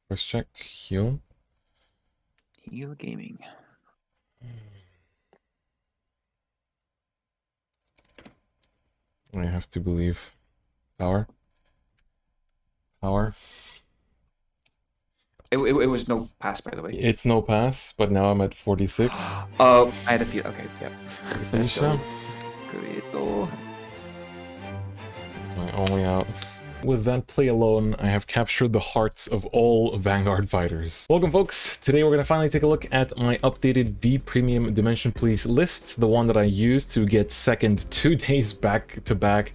First check, heal. Heal Gaming. I have to believe. Power. Power. It was no pass, by the way. It's no pass, but now I'm at 46. Oh, I had a few. Okay, yeah. Let's Felicia. go. Great. It's my only out. With that play alone, I have captured the hearts of all Vanguard fighters. Welcome folks! Today we're going to finally take a look at my updated V Premium Dimension Police list, the one that I used to get second 2 days back to back.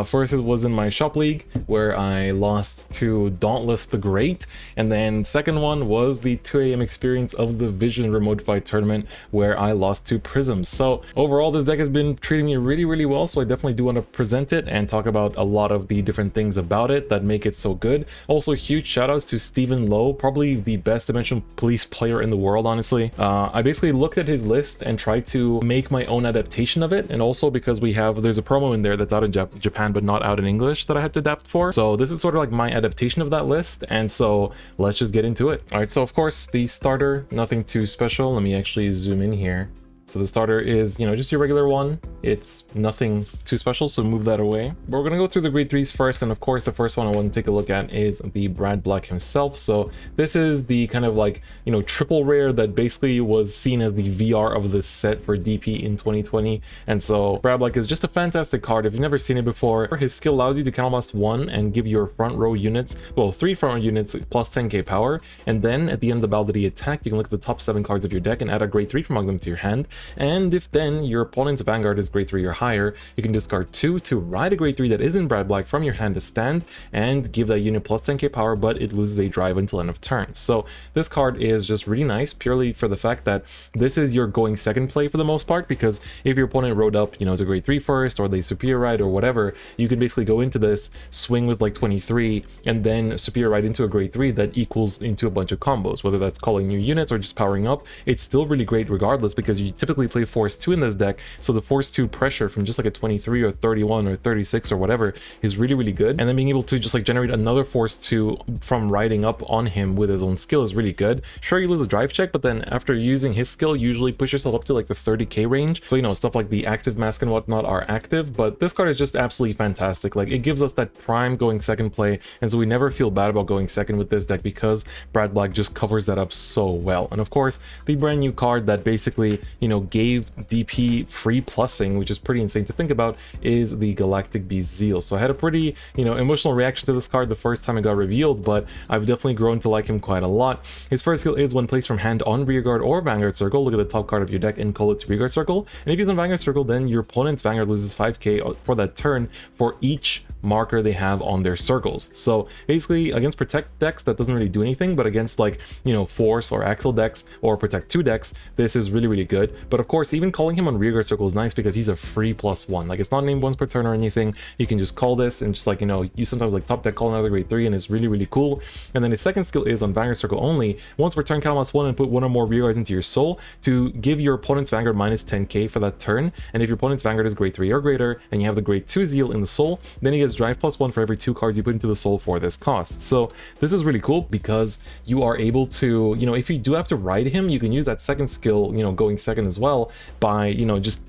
First it was in my shop league, where I lost to Dauntless the Great, and then second one was the 2 AM experience of the Vision Remote Fight Tournament, where I lost to Prisms. So overall this deck has been treating me really well, so I definitely do want to present it and talk about a lot of the different things about it that make it so good. Also, huge shoutouts to Stephen Lowe, probably the best Dimension Police player in the world, honestly. I basically looked at his list and tried to make my own adaptation of it, and also because there's a promo in there that's out in Japan but not out in English that I had to adapt for. So this is sort of like my adaptation of that list, and so let's just get into it. All right, so of course the starter, nothing too special. Let me actually zoom in here. So the starter is, just your regular one. It's nothing too special, so move that away. But we're going to go through the grade 3s first, and of course the first one I want to take a look at is the Brad Black himself. So this is the kind of like, triple rare that basically was seen as the VR of this set for DP in 2020. And so Brad Black is just a fantastic card. If you've never seen it before, his skill allows you to counterblast 1 and give your front row units, well, 3 front row units plus 10k power. And then at the end of the battle attack, you can look at the top 7 cards of your deck and add a grade 3 from among them to your hand. And if then your opponent's Vanguard is grade 3 or higher, you can discard 2 to ride a grade 3 that isn't Brad Black from your hand to stand and give that unit plus 10k power, but it loses a drive until end of turn. So this card is just really nice purely for the fact that this is your going second play for the most part, because if your opponent rode up, to grade 3 first, or they superior ride or whatever, you can basically go into this, swing with like 23, and then superior ride into a grade 3 that equals into a bunch of combos, whether that's calling new units or just powering up. It's still really great regardless, because you typically play Force 2 in this deck, so the Force 2 pressure from just like a 23 or 31 or 36 or whatever is really good, and then being able to just like generate another Force 2 from riding up on him with his own skill is really good. Sure, you lose a drive check, but then after using his skill, usually push yourself up to like the 30k range, so stuff like the active mask and whatnot are active. But this card is just absolutely fantastic. Like, it gives us that prime going second play, and so we never feel bad about going second with this deck because Brad Black just covers that up so well. And of course, the brand new card that basically gave DP free plussing, which is pretty insane to think about, is the Galactic Zeal. So I had a pretty emotional reaction to this card the first time it got revealed, but I've definitely grown to like him quite a lot. His first skill is when placed from hand on rearguard or Vanguard circle, look at the top card of your deck and call it to rearguard circle, and if he's on Vanguard circle, then your opponent's Vanguard loses 5k for that turn for each marker they have on their circles. So basically against protect decks that doesn't really do anything, but against like force or axle decks or protect 2 decks, this is really good. But of course, even calling him on rearguard circle is nice because he's a free +1. Like, it's not named once per turn or anything. You can just call this and just like you sometimes like top deck call another grade 3, and it's really cool. And then his second skill is on Vanguard circle only, once per turn count +1 and put 1 or more rearguards into your soul to give your opponent's Vanguard minus 10k for that turn. And if your opponent's Vanguard is grade 3 or greater and you have the grade 2 Zeal in the soul, then he gets drive +1 for every 2 cards you put into the soul for this cost. So this is really cool because you are able to, if you do have to ride him, you can use that second skill, going second as well, by just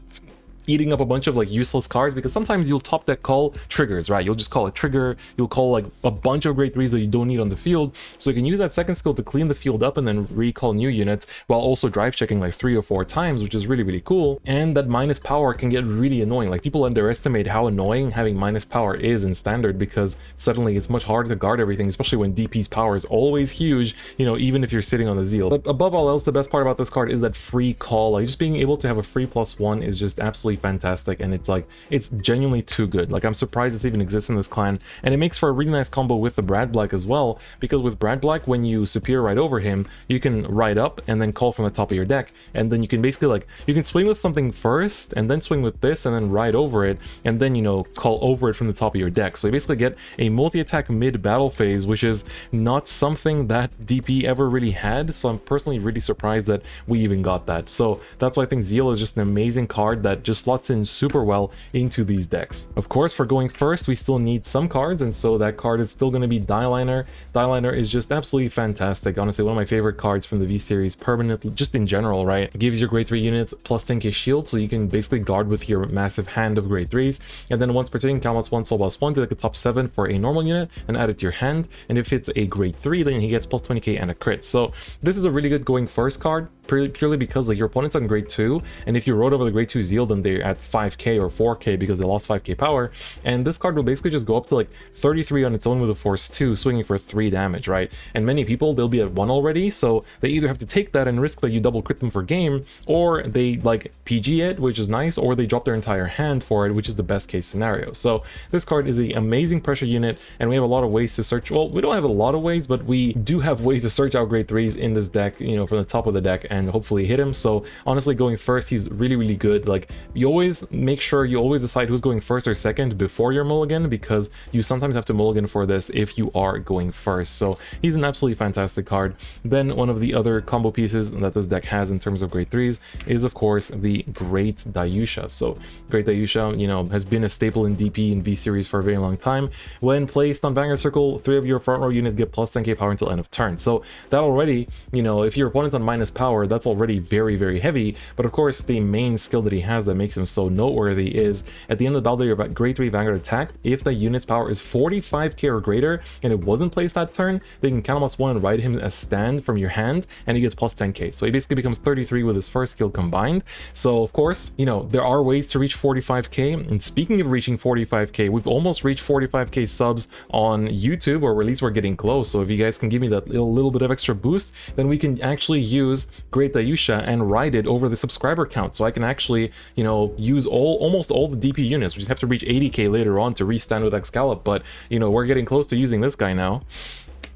eating up a bunch of like useless cards, because sometimes you'll top deck call triggers, right? You'll just call a trigger, you'll call like a bunch of grade 3s that you don't need on the field, so you can use that second skill to clean the field up and then recall new units while also drive checking like 3 or 4 times, which is really cool. And that minus power can get really annoying. Like, people underestimate how annoying having minus power is in standard, because suddenly it's much harder to guard everything, especially when DP's power is always huge, even if you're sitting on the Zeal. But above all else, the best part about this card is that free call. Like, just being able to have a free +1 is just absolutely fantastic, and it's genuinely too good. Like, I'm surprised this even exists in this clan, and it makes for a really nice combo with the Brad Black as well, because with Brad Black, when you superior ride over him, you can ride up and then call from the top of your deck, and then you can basically you can swing with something first and then swing with this and then ride over it and then call over it from the top of your deck. So you basically get a multi-attack mid-battle phase, which is not something that DP ever really had, so I'm personally really surprised that we even got that. So that's why I think Zeal is just an amazing card that just slots in super well into these decks. Of course, for going first, we still need some cards, and so that card is still going to be Dieliner. Dieliner is just absolutely fantastic. Honestly, one of my favorite cards from the V series permanently, just in general, right? It gives your grade 3 units plus 10k shield, so you can basically guard with your massive hand of grade 3s. And then once per turn, count +1, soul +1 to like the top 7 for a normal unit and add it to your hand. And if it's a grade 3, then he gets plus 20k and a crit. So this is a really good going first card, purely because like your opponent's on grade 2, and if you rode over the grade 2 Zeal, then they're at 5k or 4k because they lost 5k power. And this card will basically just go up to like 33 on its own with a force 2, swinging for 3 damage, right? And many people, they'll be at 1 already, so they either have to take that and risk that you double crit them for game, or they like PG it, which is nice, or they drop their entire hand for it, which is the best case scenario. So this card is an amazing pressure unit, and we have a lot of ways to search. Well, we don't have a lot of ways, but we do have ways to search out grade 3s in this deck, you know, from the top of the deck and hopefully hit him. So honestly, going first, he's really good. Like, you always make sure you always decide who's going first or second before your mulligan, because you sometimes have to mulligan for this if you are going first. So he's an absolutely fantastic card. Then one of the other combo pieces that this deck has in terms of grade 3s is of course the Great Dayusha. So Great Dayusha, you know, has been a staple in DP and V series for a very long time. When placed on Vanguard Circle, 3 of your front row units get plus 10k power until end of turn. So that already, you know, if your opponent's on minus power, that's already very heavy. But of course, the main skill that he has that makes him so noteworthy is at the end of the battle, your grade 3 Vanguard attacked, if the unit's power is 45k or greater and it wasn't placed that turn, they can count +1 and ride him as stand from your hand, and he gets plus 10k. So he basically becomes 33 with his first skill combined. So of course, you know, there are ways to reach 45k. And speaking of reaching 45k, we've almost reached 45k subs on YouTube, or at least we're getting close. So if you guys can give me that little bit of extra boost, then we can actually use Great Dayusha and ride it over the subscriber count. So I can actually, you know, use almost all the DP units. We just have to reach 80k later on to restand with Excalibur, but you know, we're getting close to using this guy now.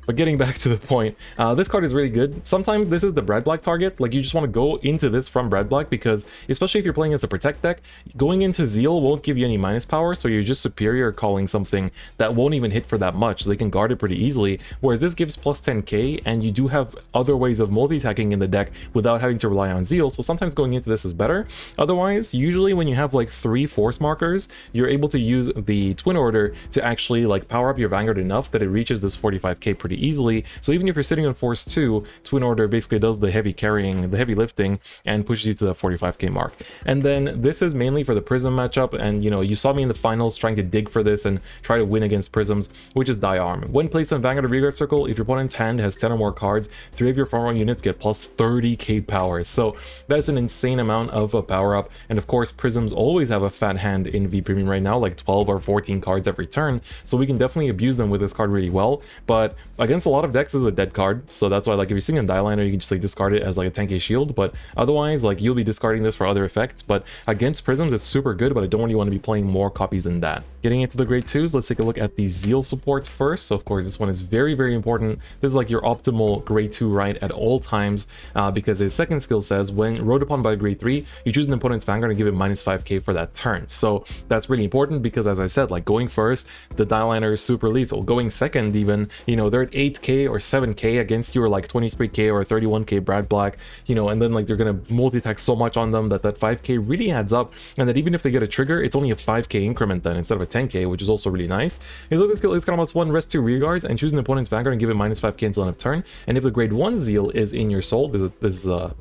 But getting back to the point, this card is really good. Sometimes this is the Brad Black target. Like, you just want to go into this from Brad Black, because especially if you're playing as a protect deck, going into Zeal won't give you any minus power, so you're just superior calling something that won't even hit for that much, so they can guard it pretty easily. Whereas this gives plus 10k, and you do have other ways of multi-attacking in the deck without having to rely on Zeal, so sometimes going into this is better. Otherwise, usually when you have like 3 force markers, you're able to use the Twin Order to actually like power up your Vanguard enough that it reaches this 45k pretty easily. So even if you're sitting on force 2, Twin Order basically does the heavy carrying, the heavy lifting, and pushes you to the 45k mark. And then this is mainly for the Prism matchup, and you know, you saw me in the finals trying to dig for this and try to win against Prisms, which is Die Arm. When placed on Vanguard or Rearguard Circle, if your opponent's hand has 10 or more cards, 3 of your front row units get plus 30k power. So that's an insane amount of a power up. And of course, Prisms always have a fat hand in V Premium right now, like 12 or 14 cards every turn, so we can definitely abuse them with this card really well. But against a lot of decks, this is a dead card, so that's why, like, if you're seeing a Dieliner, you can just like discard it as like a 10k shield, but otherwise, like, you'll be discarding this for other effects. But against Prisms, it's super good, but I don't really want to be playing more copies than that. Getting into the grade 2s, let's take a look at the Zeal support first. So of course, this one is very important. This is like your optimal grade 2 right at all times, because his second skill says, when rode upon by a grade 3, you choose an opponent's Vanguard and give it minus 5k for that turn. So that's really important, because as I said, like, going first, the Dieliner is super lethal. Going second, even, you know, they're at 8k or 7k against your like 23k or 31k Brad Black, you know, and then like they're gonna multi-attack so much on them that 5k really adds up, and that even if they get a trigger, it's only a 5k increment then instead of a 10k, which is also really nice. His other skill is +1, rest 2 rear guards, and choose an opponent's Vanguard and give it minus 5k until end of turn. And if the grade 1 Zeal is in your soul, this is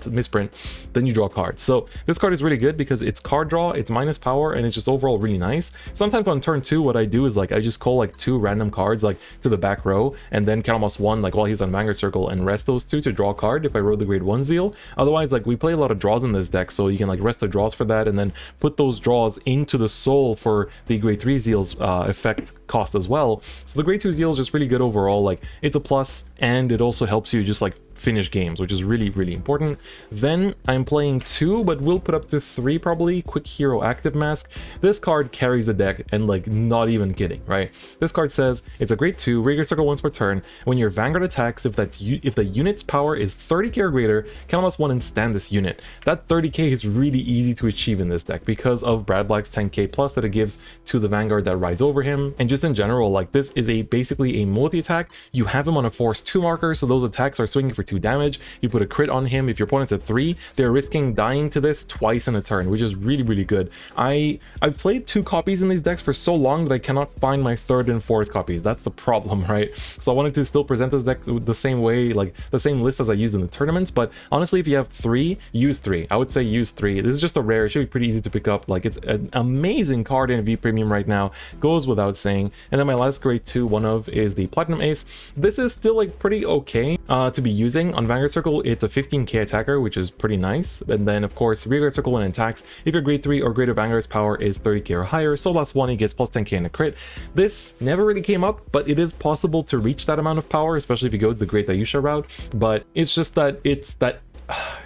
misprint, then you draw a card. So this card is really good because it's card draw, it's minus power, and it's just overall really nice. Sometimes on turn 2, what I do is like I just call like 2 random cards like to the back row, and then count +1 like while he's on Vanguard Circle, and rest those 2 to draw a card if I rode the grade 1 Zeal. Otherwise, like, we play a lot of draws in this deck, so you can like rest the draws for that and then put those draws into the soul for the grade 3 Zeal's effect cost as well. So the grade 2 Zeal is just really good overall. Like, it's a plus, and it also helps you just like finish games, which is really important. Then I'm playing 2, but we'll put up to 3 probably. Quick Hero Active Mask. This card carries the deck, and like, not even kidding, right? This card says it's a grade 2, regular circle once per turn. When your Vanguard attacks, if the unit's power is 30k or greater, count +1 and stand this unit. That 30k is really easy to achieve in this deck because of Brad Black's 10k plus that it gives to the Vanguard that rides over him. And just in general, like, this is basically a multi-attack. You have him on a force 2 marker, so those attacks are swinging for 2 damage. You put a crit on him. If your opponent's at 3, they're risking dying to this twice in a turn, which is really, really good. I've played 2 copies in these decks for so long that I cannot find my 3rd and 4th copies. That's the problem, right? So I wanted to still present this deck the same way, like the same list as I used in the tournaments, but honestly, if you have 3, use 3. I would say use 3. This is just a rare. It should be pretty easy to pick up. Like, it's an amazing card in V Premium right now, goes without saying. And then my last grade 2 one of is the Platinum Ace. This is still like pretty okay to be using on Vanguard Circle. It's a 15k attacker, which is pretty nice. And then of course, Rearguard Circle when it attacks, if your grade 3 or greater Vanguard's power is 30k or higher, so last one he gets plus 10k in a crit. This never really came up, but it is possible to reach that amount of power, especially if you go the Great Ayusha route. But it's just that it's that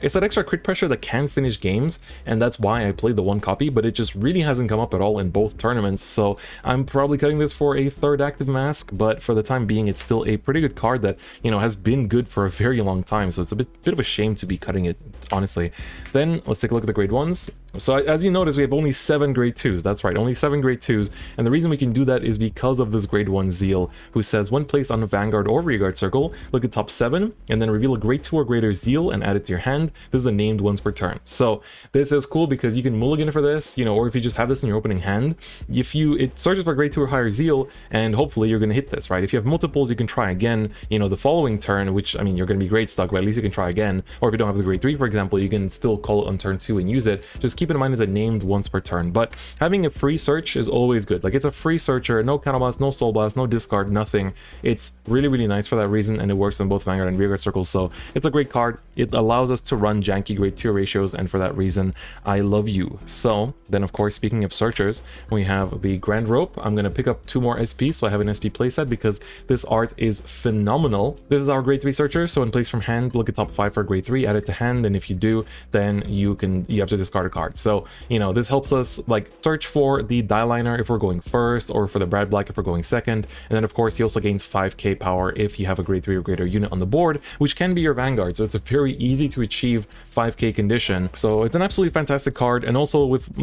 extra crit pressure that can finish games, and that's why I played the 1 copy, but it just really hasn't come up at all in both tournaments. So I'm probably cutting this for a 3rd active mask, but for the time being, it's still a pretty good card that, you know, has been good for a very long time. So it's a bit of a shame to be cutting it, honestly. Then let's take a look at the grade 1s. So as you notice, we have only 7 grade 2s. That's right, only 7 grade 2s. And the reason we can do that is because of this grade 1 Zeal, who says when placed on a Vanguard or Rearguard Circle, look at top 7, and then reveal a grade 2 or greater Zeal and add it to your hand. This is a named once per turn. So this is cool because you can mulligan for this, you know, or if you just have this in your opening hand, it searches for grade 2 or higher Zeal, and hopefully you're going to hit this, right? If you have multiples, you can try again, you know, the following turn, which, I mean, you're going to be grade stuck, but at least you can try again. Or if you don't have the grade 3, for example, you can still call it on turn 2 and use it. Just keep in mind it's a named once per turn, but having a free search is always good. Like, it's a free searcher, no counterblast, no soul blast, no discard, nothing. It's really, really nice for that reason, and it works on both Vanguard and Rearguard Circles, so it's a great card. It allows us to run janky grade 2 ratios, and for that reason, I love you. So then, of course, speaking of searchers, we have the Grand Rope. I'm going to pick up 2 more SP, so I have an SP playset because this art is phenomenal. This is our grade 3 searcher, so in place from hand, look at top 5 for grade 3, add it to hand, and if you do, then you have to discard a card. So, you know, this helps us like search for the die liner if we're going first, or for the Brad Black if we're going second. And then of course he also gains 5k power if you have a grade 3 or greater unit on the board, which can be your Vanguard. So it's a very easy to achieve 5k condition. So it's an absolutely fantastic card. And also with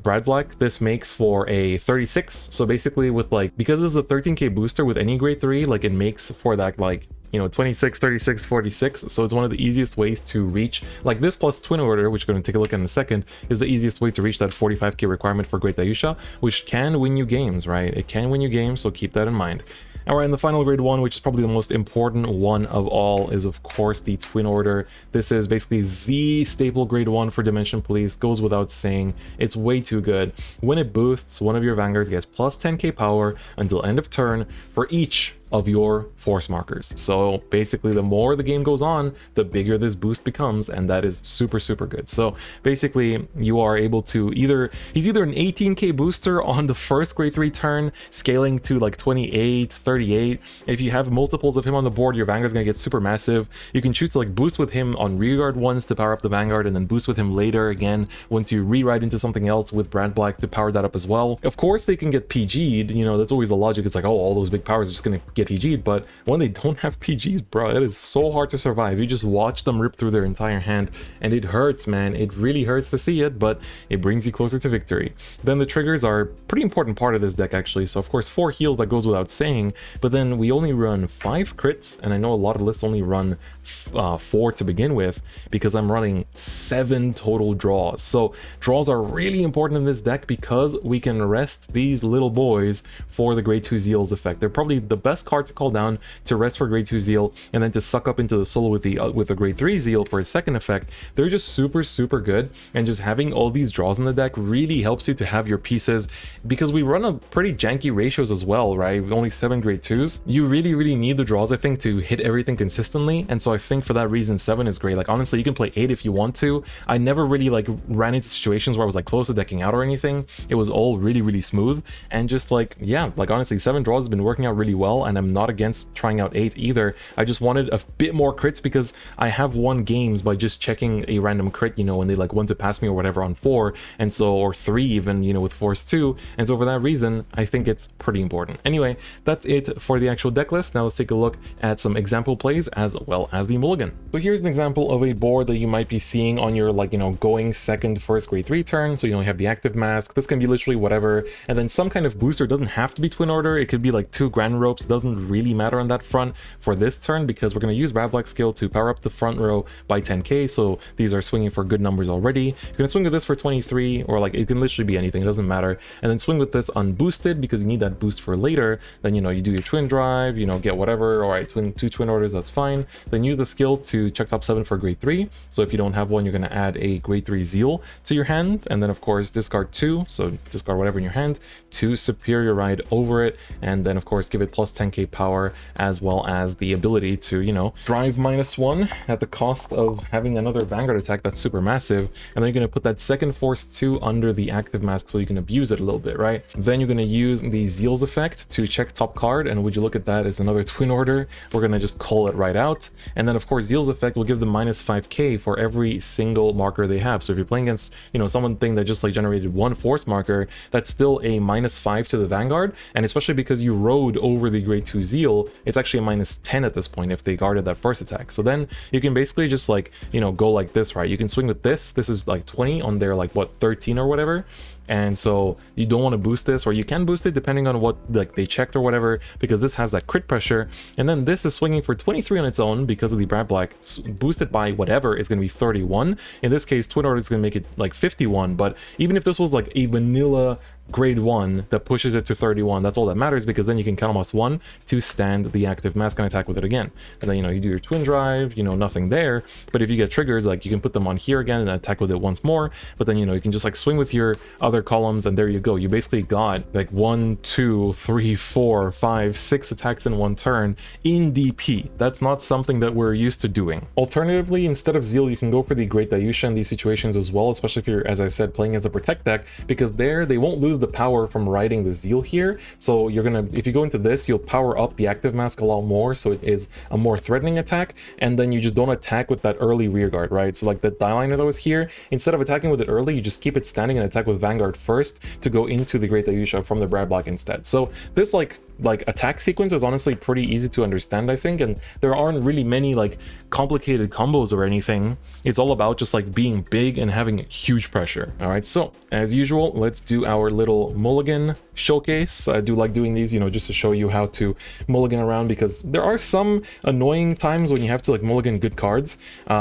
Brad Black, this makes for a 36. So basically with like, because this is a 13k booster with any grade 3, like it makes for that, like, you know, 26, 36, 46. So it's one of the easiest ways to reach, like this plus Twin Order, which we're going to take a look at in a second, is the easiest way to reach that 45k requirement for Great Ayusha, which can win you games, right? It can win you games, so keep that in mind. Alright, and the final grade 1, which is probably the most important one of all, is of course the Twin Order. This is basically the staple grade 1 for Dimension Police, goes without saying. It's way too good. When it boosts, one of your Vanguards gets plus 10k power until end of turn for each of your force markers. So basically the more the game goes on, the bigger this boost becomes, and that is super, super good. So basically you are able to he's either an 18k booster on the first grade 3 turn, scaling to like 28, 38. If you have multiples of him on the board, your Vanguard's gonna get super massive. You can choose to like boost with him on Rearguard once to power up the Vanguard, and then boost with him later again once you rewrite into something else with Brad Black to power that up as well. Of course they can get PG'd, you know, that's always the logic. It's like, oh, all those big powers are just gonna get PG'd, but when they don't have PGs, bro, it is so hard to survive. You just watch them rip through their entire hand, and it hurts, man. It really hurts to see it, but it brings you closer to victory. Then the triggers are a pretty important part of this deck, actually. So of course 4 heals, that goes without saying, but then we only run 5 crits, and I know a lot of lists only run 4 to begin with, because I'm running 7 total draws. So draws are really important in this deck because we can rest these little boys for the grade 2 Zeal's effect. They're probably the best card to call down to rest for grade 2 Zeal, and then to suck up into the solo with a grade 3 Zeal for a second effect. They're just super, super good, and just having all these draws in the deck really helps you to have your pieces, because we run a pretty janky ratios as well, right? With only 7 grade 2s. You really, really need the draws, I think, to hit everything consistently, and so I think for that reason 7 is great. Like honestly, you can play 8 if you want to. I never really like ran into situations where I was like close to decking out or anything. It was all really, really smooth, and just like, yeah, like honestly 7 draws has been working out really well, and I'm not against trying out 8 either. I just wanted a bit more crits because I have won games by just checking a random crit, you know, when they like want to pass me or whatever on 4, and so, or 3 even, you know, with Force 2, and so for that reason I think it's pretty important. Anyway, that's it for the actual deck list. Now let's take a look at some example plays as well as the mulligan. So here's an example of a board that you might be seeing on your, like, you know, going second first grade 3 turn. So you know, you have the active mask, this can be literally whatever, and then some kind of booster. Doesn't have to be Twin Order, it could be like 2 Grand Ropes, doesn't doesn't really matter on that front for this turn, because we're going to use Brad Black's skill to power up the front row by 10k, so these are swinging for good numbers already. You're going to swing with this for 23, or like it can literally be anything, it doesn't matter, and then swing with this unboosted because you need that boost for later. Then, you know, you do your twin drive, you know, get whatever. All right, two twin orders, that's fine. Then use the skill to check top 7 for grade 3. So if you don't have one, you're going to add a grade 3 Zeal to your hand, and then of course discard 2, so discard whatever in your hand to Superior Ride over it, and then of course give it plus 10k power, as well as the ability to, you know, drive -1 at the cost of having another Vanguard attack that's super massive. And then you're going to put that second force 2 under the active mask so you can abuse it a little bit, right? Then you're going to use the Zeal's effect to check top card, and would you look at that, it's another twin order. We're going to just call it right out. And then of course Zeal's effect will give them -5k for every single marker they have. So if you're playing against, you know, someone thing that just like generated 1 force marker, that's still a -5 to the Vanguard, and especially because you rode over the grade 2 Zeal, it's actually a -10 at this point if they guarded that first attack. So then you can basically just like, you know, go like this, right? You can swing with this is like 20 on their like what, 13 or whatever. And so you don't want to boost this, or you can boost it depending on what like they checked or whatever, because this has that crit pressure. And then this is swinging for 23 on its own because of the Brad Black, boosted by whatever is going to be 31. In this case, twin order is going to make it like 51. But even if this was like a vanilla grade 1 that pushes it to 31, that's all that matters, because then you can count almost 1 to stand the active mask and attack with it again. And then, you know, you do your twin drive, you know, nothing there. But if you get triggers, like you can put them on here again and attack with it once more. But then, you know, you can just like swing with your other columns, and there you go. You basically got like 1, 2, 3, 4, 5, 6 attacks in one turn in DP. That's not something that we're used to doing. Alternatively, instead of Zeal, you can go for the Great Dayusha in these situations as well, especially if you're, as I said, playing as a protect deck, because there they won't lose the power from riding the Zeal here. So you're gonna, if you go into this, you'll power up the active mask a lot more, so it is a more threatening attack, and then you just don't attack with that early rear guard, right? So like the die liner that was here, instead of attacking with it early, you just keep it standing and attack with Vanguard first to go into the Great Dayusha from the Brad Black instead. So this like attack sequence is honestly pretty easy to understand, I think, and there aren't really many like complicated combos or anything. It's all about just like being big and having huge pressure. All right, so as usual, let's do our little mulligan showcase. I do like doing these, you know, just to show you how to mulligan around, because there are some annoying times when you have to like mulligan good cards.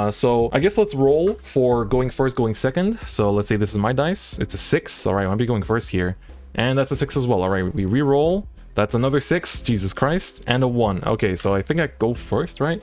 So I guess let's roll for going first, going second. So let's say this is my dice, it's a 6. All right, I'll be going first here, and that's a 6 as well. All right, we re-roll. That's another 6, Jesus Christ, and a 1. Okay, so I think I go first, right?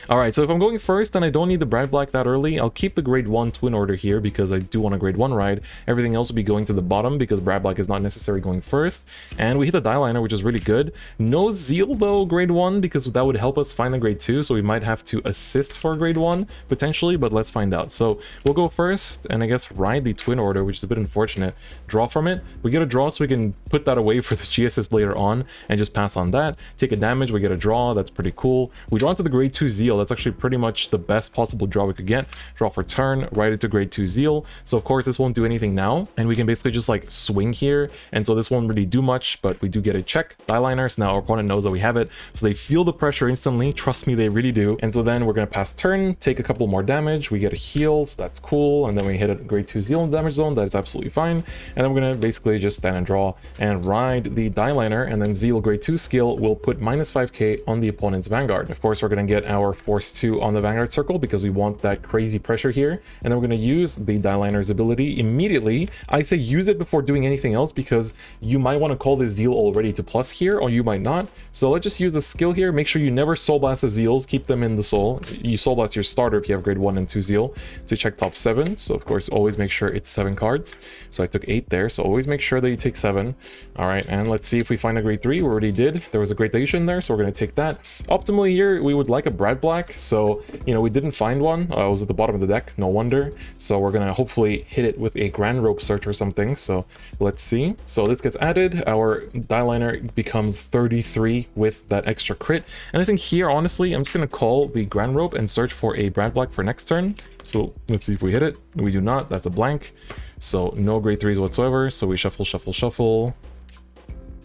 All right, so if I'm going first and I don't need the Brad Black that early, I'll keep the grade 1 twin order here because I do want a grade 1 ride. Everything else will be going to the bottom because Brad Black is not necessarily going first. And we hit the die liner, which is really good. No Zeal though, grade 1, because that would help us find a grade 2, so we might have to assist for grade 1 potentially, but let's find out. So we'll go first and I guess ride the twin order, which is a bit unfortunate. Draw from it. We get a draw so we can put that away for the G assist later on and just pass on that. Take a damage, we get a draw, that's pretty cool. We draw into the grade 2 Zeal. That's actually pretty much the best possible draw we could get. Draw for turn, right into grade 2 Zeal. So of course this won't do anything now, and we can basically just like swing here, and so this won't really do much, but we do get a check. Die liner, so now our opponent knows that we have it, so they feel the pressure instantly. Trust me, they really do. And so then we're gonna pass turn, take a couple more damage, we get a heal, so that's cool, and then we hit a grade 2 Zeal in the damage zone. That is absolutely fine. And then we're gonna basically just stand and draw and ride the die liner, and then Zeal grade 2 skill will put minus 5k on the opponent's Vanguard. Of course, we're gonna get our force 2 on the Vanguard circle because we want that crazy pressure here, and then we're going to use the die liner's ability immediately. I say use it before doing anything else because you might want to call the Zeal already to plus here, or you might not. So let's just use the skill here. Make sure you never soul blast the Zeals, keep them in the soul. You soul blast your starter if you have grade 1 and 2 Zeal to check top 7. So of course always make sure it's 7 cards. So I took 8 there, so always make sure that you take 7. All right, and let's see if we find a grade 3. We already did. There was a Great Dayusha in there, so we're going to take that. Optimally here we would like a Brad Black, so you know we didn't find one. It was at the bottom of the deck, no wonder. So we're gonna hopefully hit it with a Grand Rope Search or something. So let's see. So this gets added. Our die liner becomes 33 with that extra crit. And I think here, honestly, I'm just gonna call the Grand Rope and search for a Brad Black for next turn. So let's see if we hit it. We do not. That's a blank. So no grade 3s whatsoever. So we shuffle, shuffle, shuffle,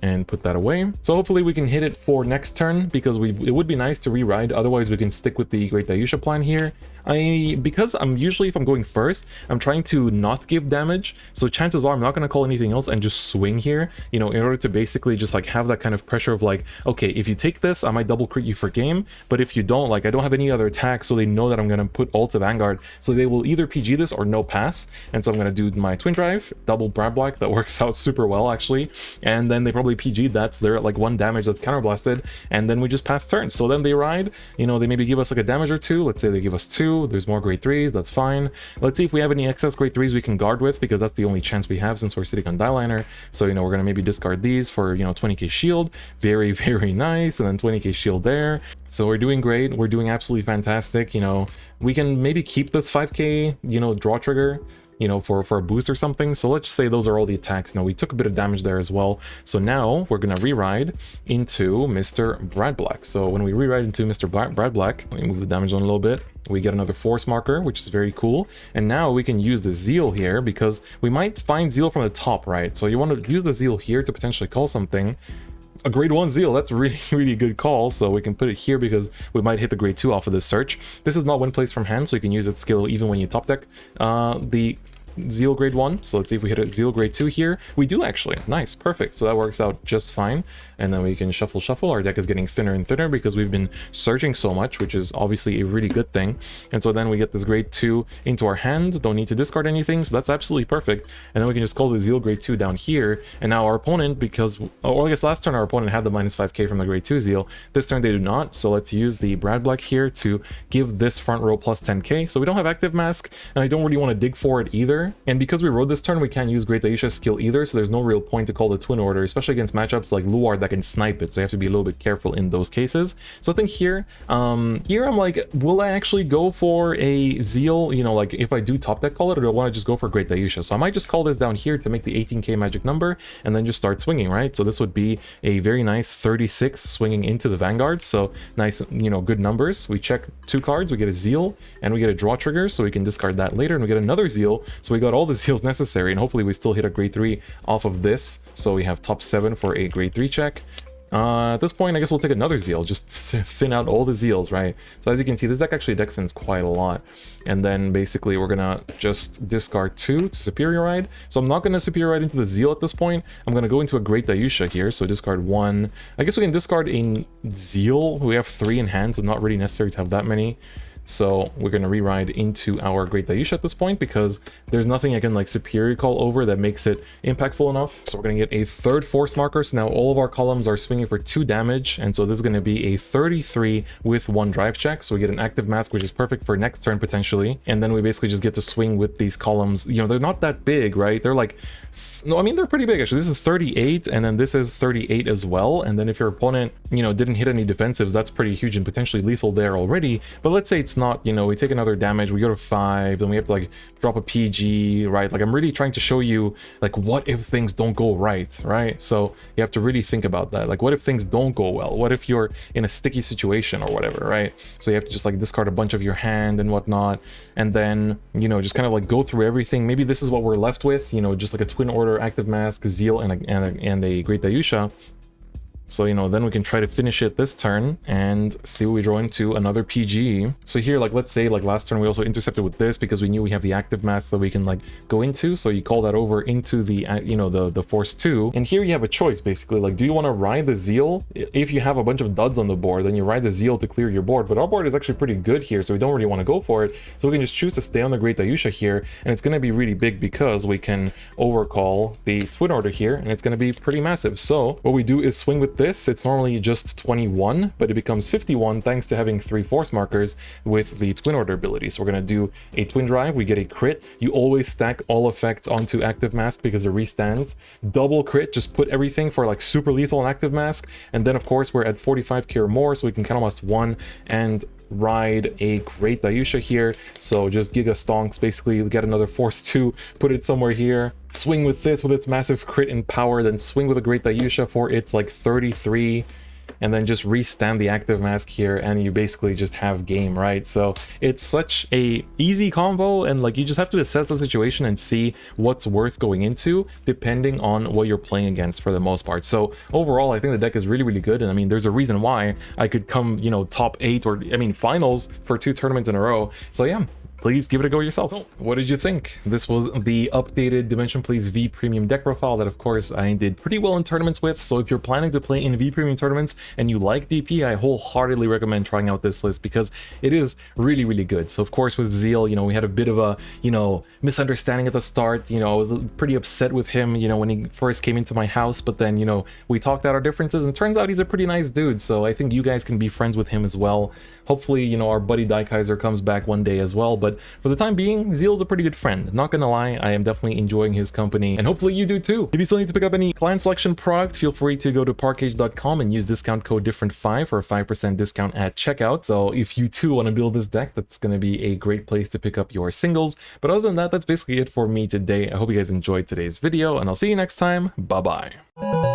and put that away. So hopefully we can hit it for next turn, because it would be nice to re-ride. Otherwise we can stick with the Great Dayusha plan here. Because I'm usually, if I'm going first, I'm trying to not give damage, so chances are I'm not going to call anything else and just swing here, you know, in order to basically just like have that kind of pressure of like, okay, if you take this, I might double crit you for game, but if you don't, like, I don't have any other attacks, so they know that I'm going to put ult to Vanguard, so they will either PG this or no pass. And so I'm going to do my Twin Drive, double Brad Black, that works out super well actually, and then they probably PG that, so they're at like 1 damage that's counterblasted, and then we just pass turns. So then they ride, you know, they maybe give us like a damage or 2, let's say they give us 2, there's more grade 3s, that's fine. Let's see if we have any excess grade 3s we can guard with, because that's the only chance we have since we're sitting on Dieliner. So, you know, we're going to maybe discard these for, you know, 20k shield, very, very nice, and then 20k shield there. So we're doing great, we're doing absolutely fantastic. You know, we can maybe keep this 5k, you know, draw trigger, you know, for a boost or something. So let's say those are all the attacks. Now we took a bit of damage there as well. So now we're gonna re-ride into Mr. Brad Black. So when we re-ride into Mr. Brad Black, let me move the damage on a little bit. We get another force marker, which is very cool. And now we can use the Zeal here, because we might find Zeal from the top, right? So you want to use the Zeal here to potentially call something. A grade 1 Zeal, that's really, really good call, so we can put it here because we might hit the grade 2 off of this search. This is not when placed from hand, so you can use its skill even when you top deck the Zeal grade 1. So let's see if we hit a Zeal grade 2 here. We do actually. Nice, perfect. So that works out just fine. And then we can shuffle. Our deck is getting thinner and thinner because we've been searching so much, which is obviously a really good thing. And so then we get this grade 2 into our hand. Don't need to discard anything, so that's absolutely perfect. And then we can just call the Zeal grade 2 down here. And now our opponent, because, or I guess last turn our opponent had the minus 5k from the grade 2 Zeal. This turn they do not. So let's use the Brad Black here to give this front row plus 10k. So we don't have active mask, and I don't really want to dig for it either. And because we rode this turn, we can't use Great Aisha's skill either, so there's no real point to call the Twin Order, especially against matchups like Luard that can snipe it, so you have to be a little bit careful in those cases. So I think here I'm like, will I actually go for a Zeal, you know, like if I do top deck call it, or do I want to just go for Great Aisha? So I might just call this down here to make the 18k magic number, and then just start swinging, right? So this would be a very nice 36 swinging into the Vanguard, so nice, you know, good numbers. We check 2 cards, we get a Zeal, and we get a draw trigger, so we can discard that later, and we get another Zeal, so we got all the Zeals necessary, and hopefully we still hit a grade 3 off of this, so we have top 7 for a grade 3 check. At this point, I guess we'll take another Zeal, just thin out all the Zeals, right? So as you can see, this deck actually deck thins quite a lot. And then basically we're gonna just discard 2 to Superior Ride. So I'm not gonna Superior Ride into the Zeal at this point. I'm gonna go into a Great Dayusha here, so discard 1. I guess we can discard a Zeal. We have 3 in hand, so not really necessary to have that many. So we're going to re-ride into our Great Dayusha at this point, because there's nothing I can like superior call over that makes it impactful enough. So we're going to get a 3rd force marker. So now all of our columns are swinging for 2 damage, and so this is going to be a 33 with 1 drive check. So we get an active mask, which is perfect for next turn potentially, and then we basically just get to swing with these columns. You know, they're not that big, right? They're like, no, I mean, they're pretty big actually. This is 38, and then this is 38 as well. And then if your opponent, you know, didn't hit any defensives, that's pretty huge and potentially lethal there already. But let's say it's not, you know, we take another damage, we go to 5, then we have to like drop a PG, right? Like I'm really trying to show you like, what if things don't go right? So you have to really think about that. Like, what if things don't go well? What if you're in a sticky situation or whatever, right? So you have to just like discard a bunch of your hand and whatnot, and then, you know, just kind of like go through everything. Maybe this is what we're left with, you know, just like a Twin Order, active mask, Zeal, and a Great Dayusha. So, you know, then we can try to finish it this turn and see what we draw into another PG. So here, like, let's say, like, last turn we also intercepted with this because we knew we have the active mask that we can, like, go into. So you call that over into the, you know, the Force 2. And here you have a choice, basically. Like, do you want to ride the Zeal? If you have a bunch of duds on the board, then you ride the Zeal to clear your board. But our board is actually pretty good here, so we don't really want to go for it. So we can just choose to stay on the Great Dayusha here. And it's going to be really big because we can overcall the Twin Order here, and it's going to be pretty massive. So what we do is swing with this. It's normally just 21, but it becomes 51 thanks to having 3 force markers with the Twin Order ability. So we're going to do a Twin Drive, we get a crit. You always stack all effects onto active mask because it restands. Double crit, just put everything for like super lethal and active mask. And then of course we're at 45k or more, so we can count almost 1 and ride a Great Dayusha here. So just Giga Stonks, basically get another Force 2, put it somewhere here, swing with this with its massive crit and power, then swing with a Great Dayusha for its like 33, and then just restand the active mask here, and you basically just have game, right? So it's such a easy combo, and like you just have to assess the situation and see what's worth going into depending on what you're playing against for the most part. So overall, I think the deck is really, really good, and I mean, there's a reason why I could come, you know, top 8 or I mean finals for 2 tournaments in a row. So yeah, please give it a go yourself. What did you think? This was the updated Dimension Please V Premium deck profile that, of course, I did pretty well in tournaments with. So if you're planning to play in V Premium tournaments and you like DP, I wholeheartedly recommend trying out this list because it is really, really good. So of course with Zeal, you know, we had a bit of a, you know, misunderstanding at the start. You know, I was pretty upset with him, you know, when he first came into my house, but then, you know, we talked out our differences and turns out he's a pretty nice dude. So I think you guys can be friends with him as well. Hopefully, you know, our buddy Daikaiser comes back one day as well, but for the time being, Zeal's a pretty good friend. Not gonna lie, I am definitely enjoying his company, and hopefully you do too. If you still need to pick up any clan selection product, feel free to go to parkage.com and use discount code DifferentFight for a 5% discount at checkout. So if you too want to build this deck, that's gonna be a great place to pick up your singles. But other than that, that's basically it for me today. I hope you guys enjoyed today's video, and I'll see you next time. Bye-bye.